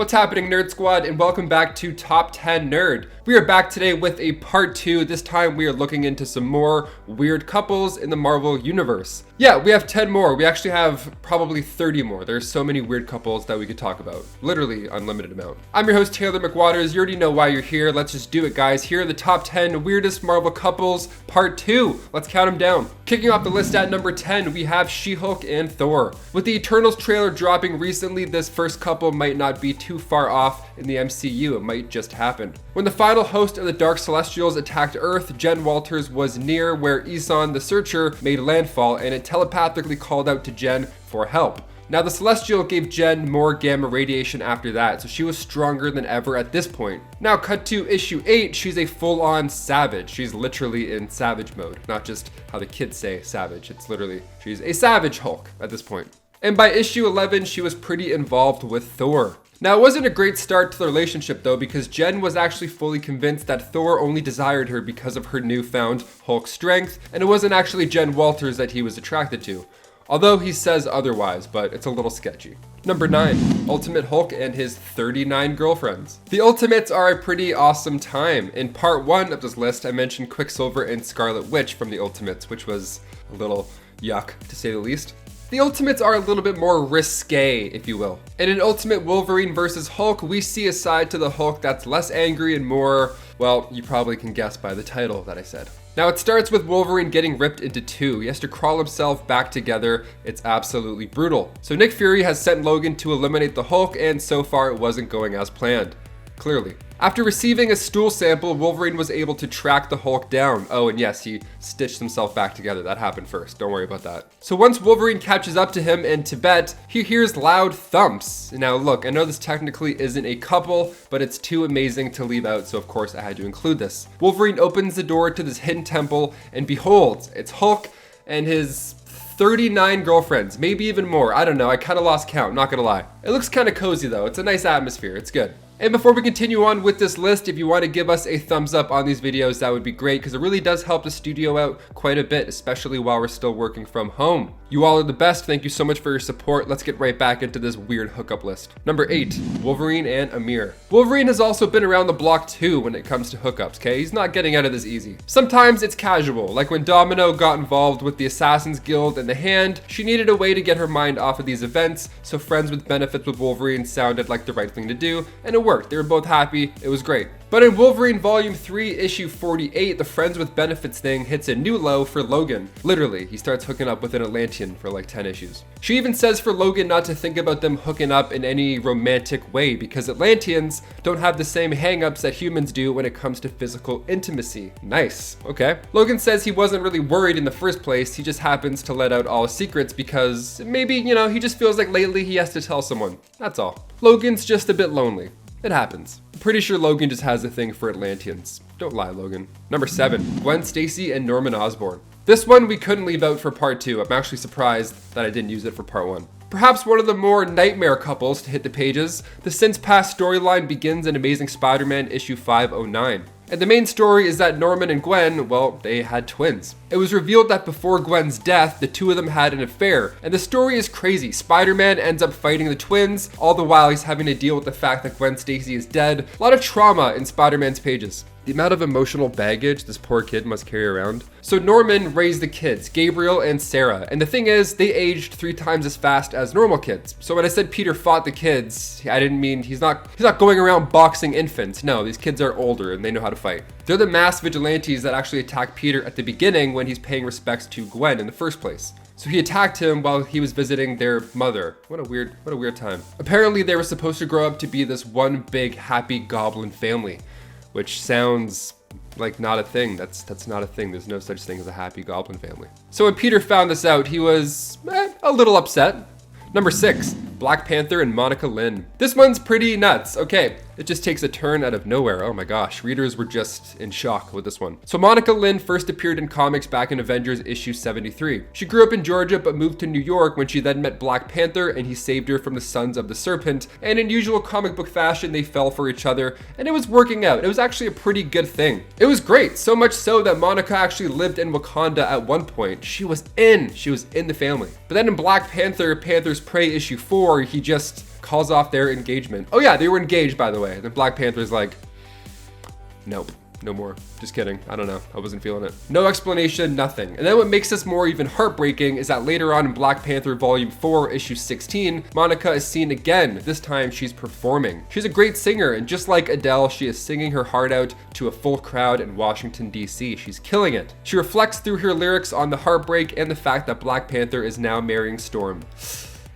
What's happening, Nerd Squad, and welcome back to Top 10 Nerd. We are back today with a part 2. This time we are looking into some more weird couples in the Marvel Universe. Yeah, we have 10 more. We actually have probably 30 more. There's so many weird couples that we could talk about. Literally unlimited amount. I'm your host, Taylor McWatters. You already know why you're here. Let's just do it, guys. Here are the top 10 weirdest Marvel couples, part 2. Let's count them down. Kicking off the list at number 10, we have She-Hulk and Thor. With the Eternals trailer dropping recently, this first couple might not be too far off in the MCU. It might just happen. When the final host of the Dark Celestials attacked Earth, Jen Walters was near where Eson the Searcher made landfall, and it telepathically called out to Jen for help. Now, the Celestial gave Jen more gamma radiation after that, so she was stronger than ever at this point. Now, cut to issue 8, she's a full-on savage. She's literally in savage mode, not just how the kids say savage. It's literally, she's a savage Hulk at this point. And by issue 11, she was pretty involved with Thor. Now, it wasn't a great start to the relationship though, because Jen was actually fully convinced that Thor only desired her because of her newfound Hulk strength, and it wasn't actually Jen Walters that he was attracted to. Although he says otherwise, but it's a little sketchy. Number 9, Ultimate Hulk and his 39 girlfriends. The Ultimates are a pretty awesome time. In part 1 of this list, I mentioned Quicksilver and Scarlet Witch from the Ultimates, which was a little yuck, to say the least. The Ultimates are a little bit more risque, if you will. And in Ultimate Wolverine vs. Hulk, we see a side to the Hulk that's less angry and more, well, you probably can guess by the title that I said. Now, it starts with Wolverine getting ripped into two. He has to crawl himself back together. It's absolutely brutal. So Nick Fury has sent Logan to eliminate the Hulk, and so far it wasn't going as planned. Clearly. After receiving a stool sample, Wolverine was able to track the Hulk down. Oh, and yes, he stitched himself back together. That happened first. Don't worry about that. So once Wolverine catches up to him in Tibet, he hears loud thumps. Now look, I know this technically isn't a couple, but it's too amazing to leave out, so of course I had to include this. Wolverine opens the door to this hidden temple, and behold, it's Hulk and his 39 girlfriends, maybe even more. I don't know, I kind of lost count, not gonna lie. It looks kind of cozy though. It's a nice atmosphere, it's good. And before we continue on with this list, if you want to give us a thumbs up on these videos, that would be great, because it really does help the studio out quite a bit, especially while we're still working from home. You all are the best. Thank you so much for your support. Let's get right back into this weird hookup list. Number 8, Wolverine and AMIR. Wolverine has also been around the block too when it comes to hookups, okay? He's not getting out of this easy. Sometimes it's casual, like when Domino got involved with the Assassin's Guild and the Hand. She needed a way to get her mind off of these events, so friends with benefits with Wolverine sounded like the right thing to do, and it worked. They were both happy. It was great. But in Wolverine Volume 3, Issue 48, the friends with benefits thing hits a new low for Logan. Literally, he starts hooking up with an Atlantean for like 10 issues. She even says for Logan not to think about them hooking up in any romantic way, because Atlanteans don't have the same hang-ups that humans do when it comes to physical intimacy. Nice, okay. Logan says he wasn't really worried in the first place, he just happens to let out all his secrets because maybe, you know, he just feels like lately he has to tell someone. That's all. Logan's just a bit lonely. It happens. I'm pretty sure Logan just has a thing for Atlanteans. Don't lie, Logan. Number 7, Gwen Stacy and Norman Osborn. This one we couldn't leave out for part 2. I'm actually surprised that I didn't use it for part 1. Perhaps one of the more nightmare couples to hit the pages, the Since Past storyline begins in Amazing Spider-Man issue 509. And the main story is that Norman and Gwen, well, they had twins. It was revealed that before Gwen's death, the two of them had an affair. And the story is crazy. Spider-Man ends up fighting the twins, all the while he's having to deal with the fact that Gwen Stacy is dead. A lot of trauma in Spider-Man's pages. The amount of emotional baggage this poor kid must carry around. So Norman raised the kids, Gabriel and Sarah. And the thing is, they aged 3 times as fast as normal kids. So when I said Peter fought the kids, I didn't mean he's not going around boxing infants. No, these kids are older and they know how to fight. They're the masked vigilantes that actually attack Peter at the beginning when he's paying respects to Gwen in the first place. So he attacked him while he was visiting their mother. What a weird time. Apparently they were supposed to grow up to be this one big happy goblin family, which sounds like not a thing. That's not a thing. There's no such thing as a happy goblin family. So when Peter found this out, he was a little upset. Number 6, Black Panther and Monica Lynn. This one's pretty nuts. Okay, it just takes a turn out of nowhere. Oh my gosh, readers were just in shock with this one. So Monica Lynn first appeared in comics back in Avengers issue 73. She grew up in Georgia but moved to New York when she then met Black Panther and he saved her from the Sons of the Serpent. And in usual comic book fashion, they fell for each other and it was working out. It was actually a pretty good thing. It was great, so much so that Monica actually lived in Wakanda at one point. She was in the family. But then in Black Panther, Panther's Prey issue 4, he just calls off their engagement. Oh yeah, they were engaged, by the way. And then Black Panther's like, nope. No more. Just kidding. I don't know. I wasn't feeling it. No explanation, nothing. And then what makes this more even heartbreaking is that later on in Black Panther Volume 4, Issue 16, Monica is seen again. This time she's performing. She's a great singer, and just like Adele, she is singing her heart out to a full crowd in Washington, D.C. She's killing it. She reflects through her lyrics on the heartbreak and the fact that Black Panther is now marrying Storm.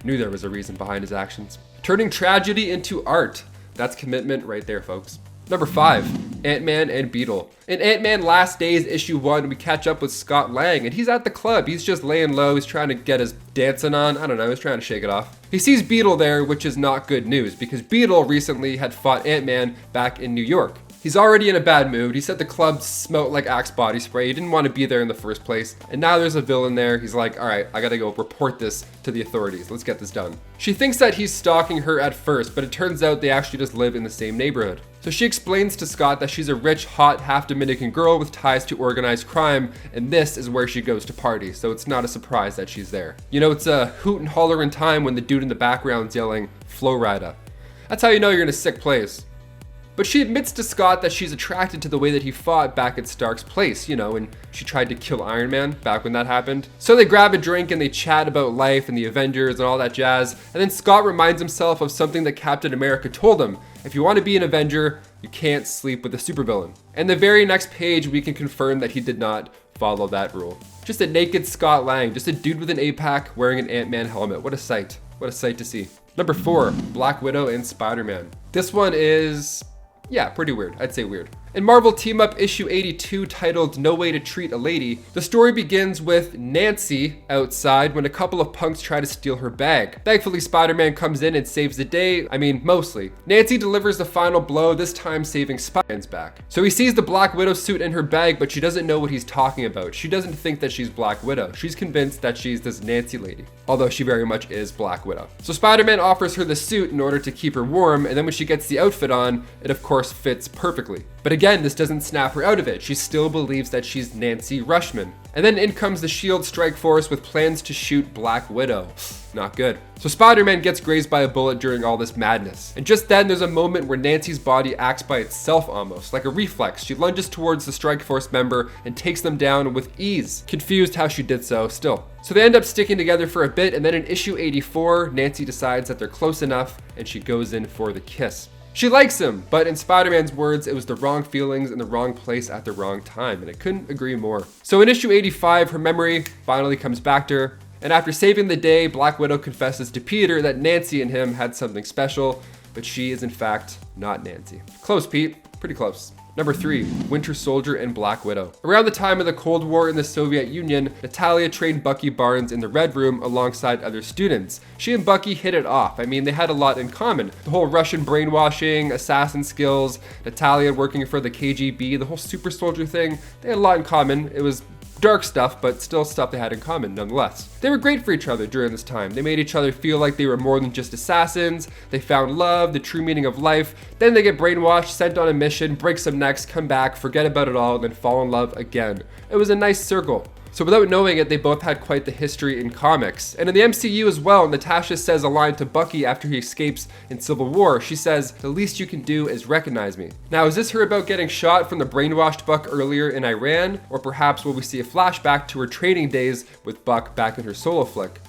Knew there was a reason behind his actions. Turning tragedy into art. That's commitment right there, folks. Number 5, Ant-Man and Beetle. In Ant-Man Last Days issue 1, we catch up with Scott Lang, and he's at the club. He's just laying low. He's trying to get his dancing on. I don't know. He's trying to shake it off. He sees Beetle there, which is not good news because Beetle recently had fought Ant-Man back in New York. He's already in a bad mood. He said the club smelled like Axe body spray. He didn't want to be there in the first place. And now there's a villain there. He's like, all right, I gotta go report this to the authorities. Let's get this done. She thinks that he's stalking her at first, but it turns out they actually just live in the same neighborhood. So she explains to Scott that she's a rich, hot, half Dominican girl with ties to organized crime, and this is where she goes to party, so it's not a surprise that she's there. You know, it's a hoot and holler in time when the dude in the background's yelling, Flo Rida. That's how you know you're in a sick place. But she admits to Scott that she's attracted to the way that he fought back at Stark's place, you know, when she tried to kill Iron Man back when that happened. So they grab a drink and they chat about life and the Avengers and all that jazz. And then Scott reminds himself of something that Captain America told him. If you want to be an Avenger, you can't sleep with a supervillain. And the very next page, we can confirm that he did not follow that rule. Just a naked Scott Lang, just a dude with an APAC wearing an Ant-Man helmet. What a sight. What a sight to see. Number 4, Black Widow and Spider-Man. This one is... yeah, pretty weird. I'd say weird. In Marvel Team Up issue 82 titled No Way to Treat a Lady, the story begins with Nancy outside when a couple of punks try to steal her bag. Thankfully, Spider-Man comes in and saves the day. I mean, mostly. Nancy delivers the final blow, this time saving Spider-Man's back. So he sees the Black Widow suit in her bag, but she doesn't know what he's talking about. She doesn't think that she's Black Widow. She's convinced that she's this Nancy lady, although she very much is Black Widow. So Spider-Man offers her the suit in order to keep her warm, and then when she gets the outfit on, it of course fits perfectly. But again, this doesn't snap her out of it. She still believes that she's Nancy Rushman. And then in comes the S.H.I.E.L.D. strike force with plans to shoot Black Widow. Not good. So Spider-Man gets grazed by a bullet during all this madness. And just then there's a moment where Nancy's body acts by itself almost, like a reflex. She lunges towards the strike force member and takes them down with ease. Confused how she did so still. So they end up sticking together for a bit, and then in issue 84, Nancy decides that they're close enough and she goes in for the kiss. She likes him, but in Spider-Man's words, it was the wrong feelings in the wrong place at the wrong time, and I couldn't agree more. So in issue 85, her memory finally comes back to her, and after saving the day, Black Widow confesses to Peter that Nancy and him had something special, but she is in fact not Nancy. Close, Pete. Pretty close. Number 3, Winter Soldier and Black Widow. Around the time of the Cold War in the Soviet Union, Natalia trained Bucky Barnes in the Red Room alongside other students. She and Bucky hit it off. I mean, they had a lot in common. The whole Russian brainwashing, assassin skills, Natalia working for the KGB, the whole super soldier thing, they had a lot in common. It was dark stuff, but still stuff they had in common nonetheless. They were great for each other during this time. They made each other feel like they were more than just assassins. They found love, the true meaning of life. Then they get brainwashed, sent on a mission, break some necks, come back, forget about it all, and then fall in love again. It was a nice circle. So without knowing it, they both had quite the history in comics. And in the MCU as well, Natasha says a line to Bucky after he escapes in Civil War. She says, "The least you can do is recognize me." Now, is this her about getting shot from the brainwashed Buck earlier in Iran? Or perhaps will we see a flashback to her training days with Buck back in her solo flick?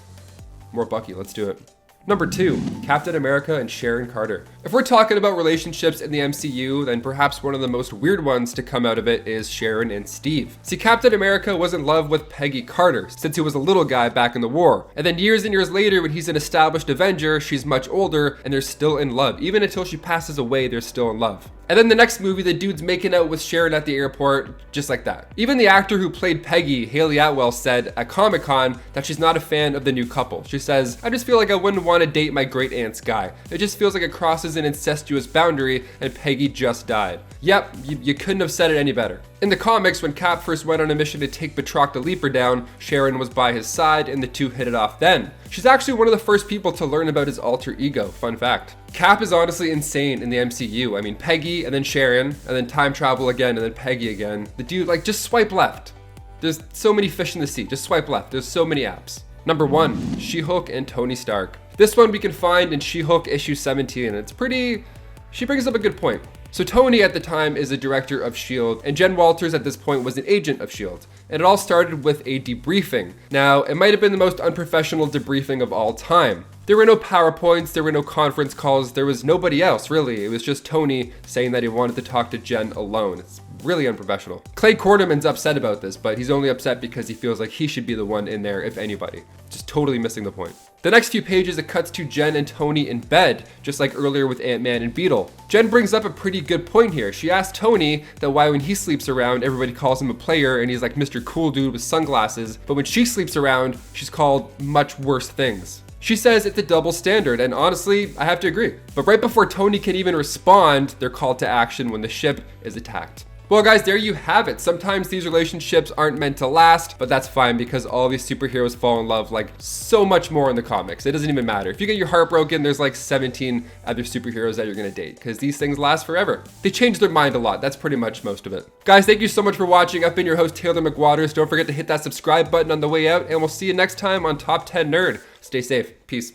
More Bucky, let's do it. Number 2, Captain America and Sharon Carter. If we're talking about relationships in the MCU, then perhaps one of the most weird ones to come out of it is Sharon and Steve. See, Captain America was in love with Peggy Carter since he was a little guy back in the war. And then years and years later, when he's an established Avenger, she's much older and they're still in love. Even until she passes away, they're still in love. And then the next movie, the dude's making out with Sharon at the airport, just like that. Even the actor who played Peggy, Haley Atwell, said at Comic-Con that she's not a fan of the new couple. She says, "I just feel like I wouldn't want to date my great aunt's guy. It just feels like it crosses an incestuous boundary, and Peggy just died." Yep, you couldn't have said it any better. In the comics, when Cap first went on a mission to take Batroc the Leaper down, Sharon was by his side and the two hit it off then. She's actually one of the first people to learn about his alter ego, fun fact. Cap is honestly insane in the MCU. I mean, Peggy and then Sharon, and then time travel again, and then Peggy again. The dude, like, just swipe left. There's so many fish in the sea, just swipe left. There's so many apps. Number 1, She-Hulk and Tony Stark. This one we can find in She-Hulk issue 17, and it's pretty... she brings up a good point. So Tony at the time is a director of S.H.I.E.L.D. and Jen Walters at this point was an agent of S.H.I.E.L.D. And it all started with a debriefing. Now, it might have been the most unprofessional debriefing of all time. There were no PowerPoints, there were no conference calls, there was nobody else really. It was just Tony saying that he wanted to talk to Jen alone. It's really unprofessional. Clay Quarterman's upset about this, but he's only upset because he feels like he should be the one in there if anybody. Just totally missing the point. The next few pages, it cuts to Jen and Tony in bed, just like earlier with Ant-Man and Beetle. Jen brings up a pretty good point here. She asks Tony that why when he sleeps around, everybody calls him a player and he's like Mr. Cool Dude with sunglasses, but when she sleeps around, she's called much worse things. She says it's a double standard, and honestly, I have to agree. But right before Tony can even respond, they're called to action when the ship is attacked. Well guys, there you have it. Sometimes these relationships aren't meant to last, but that's fine because all these superheroes fall in love like so much more in the comics. It doesn't even matter. If you get your heart broken, there's like 17 other superheroes that you're gonna date because these things last forever. They change their mind a lot. That's pretty much most of it. Guys, thank you so much for watching. I've been your host, Taylor McWatters. Don't forget to hit that subscribe button on the way out, and we'll see you next time on Top 10 Nerd. Stay safe. Peace.